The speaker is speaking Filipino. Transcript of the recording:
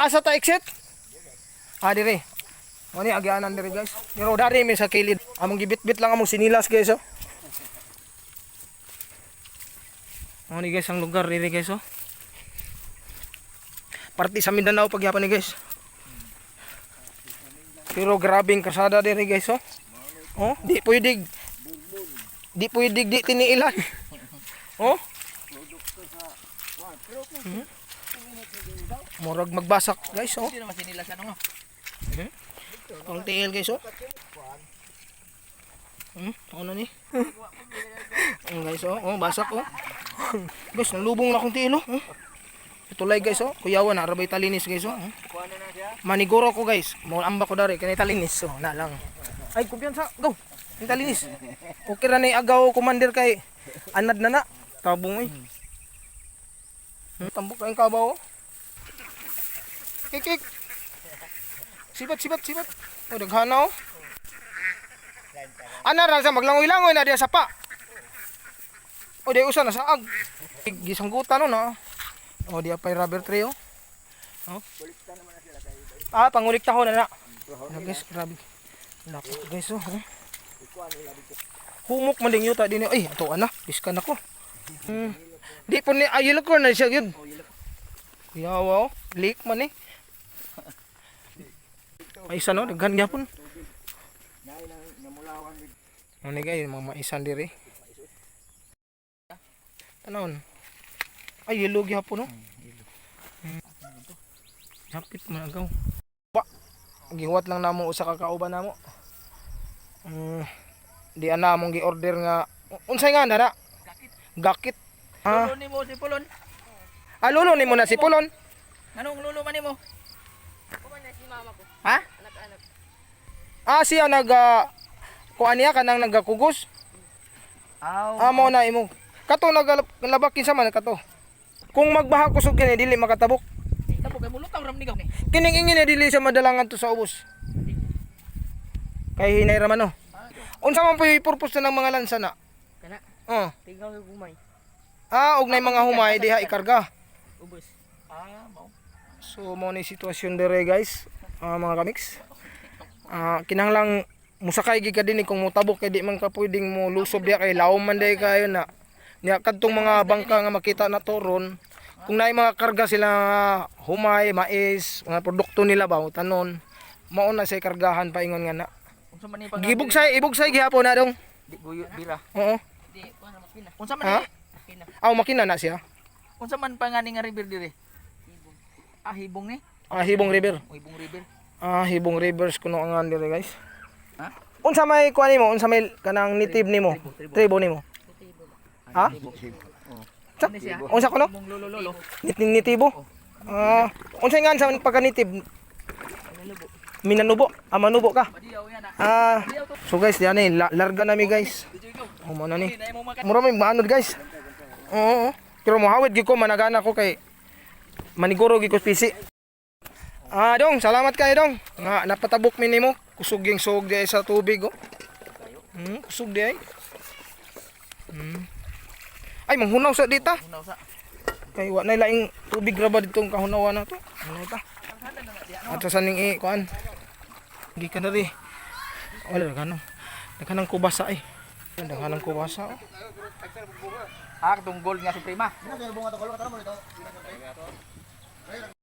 Asa ta exit? Dire. Mo ni agianan dire guys. Pero dari mi sa kilid. Among gibit-bit lang among sinilas guys oh. Mo ni guys ang lugar dire guys oh. Parti sa Mindanao pagyapon ni guys. Pero grabing kasada dire guys oh. Oh, di pwede di tiniilan. Oh. Murag magbasak guys oh. Hindi naman sinilas ano nga. Ang tiil guys oh. Ano ni? Guys oh, basak oh. Guys, nalubong na akong tiil oh. Itulay guys oh. Kuyawan na rabay talinis guys oh. Maniguro ko guys. Mo amba ko dari kanay talinis oh, na lang. Ay, kumpiyansa. Go. Ang talinis. Okay ra ni agaw commander kay anad na. Tabong eh. Tambok kayong kabaw oh. Kik. Sibat. O, daghana o. Ana ra sa maglangoy-langoy na diya sa pa. O, di usa na saag. Gisanggutan no na. O, diya pa'y rubber tree o. Panguliktahon na na. Guys, grabe. Lapit guys o. Humok man din yuta din. Ay, ato ana. Diskan ako. Di po ni ayil ko na siya yun. Yawa o. Leak man eh. Maisan no, daghan gyapon. Ano ni guys, mga maisan diri. Tanawon. Ay, yellow gyapon no. Hapit man agaw. Ba, gihuwat lang namo usa ka kauban namo. Di ana mong gi-order nga unsay nga nara? Gakit. Lulo ni mo si Pulon. Lulo ni mo na si Pulon. Anong lulo man nimo? Kuman na si mama ko. Ha? Anak-anak. Siya kuan niya kanang nagakugos. Amo na imo. Kato naglabak kinsa man kato. Kung magbaha kusog kini dili makatabok. Tabo kay mulutaw ram nigaw ni. Kining ingin na dili sa madalangan to sa ubos. Kay hinay raman no. Unsa man poy purpose ng mga lansa na? Kana. Tigaw yung gumay. Og nay mga humay diha ikarga. Ubos. Mao. So mo ni sitwasyon dire guys. Mga kamix. Kinahanglang musakay gid ka dinhi kung motabok kay di man ka pwedeng mo lusob diha kay lawom man day kayo na. Nya kadtong mga bangka nga makita na toron. Kung naay mga karga sila humay, mais, mga produkto nila ba tanon. Mao na say kargahan paingon nga na. Unsa man ni pang Ibugsay gihapon na dong. di buyo bira. Oo. Di, kuha na makina. Unsa man Ha? Makina. Makina na siya. unsa man pangani nga river dire? Ibong. Hibong ni. Hibong River. Hibong river. Hibong Rivers kuno ang dire guys. Ha? Unsa may kuan nimo? Unsa may kanang native nimo? Tribo nimo. Tibo. Ha? Ano siya? Unsa kuno? Hibong lolo. Nitibo. Unsay nga sa pagka-native? Minanubo. Manubo ka. Badiyaw yan ah. So guys, diyan larga nami guys. Mo na ni. Nay mo makan. Mura may maanod guys. Oo. Pero mohawid gyud ko managana ko kay maniguro gyud ko spisi. Dong, salamat kayo dong. Nga napatabok mi nimo. Kusog yung sog di sa tubig oh. Kusog di ay. Ay manghunaw sa dita. Hunaw sa. Kay wa na laing tubig ra ba ditong kahunawan na to. Ano ta? At sa ning kuan. Gi ka na ri. Wala kanang. Kanang kubasa ay. Kanang kubasa oh. Tong gold nga si Prima.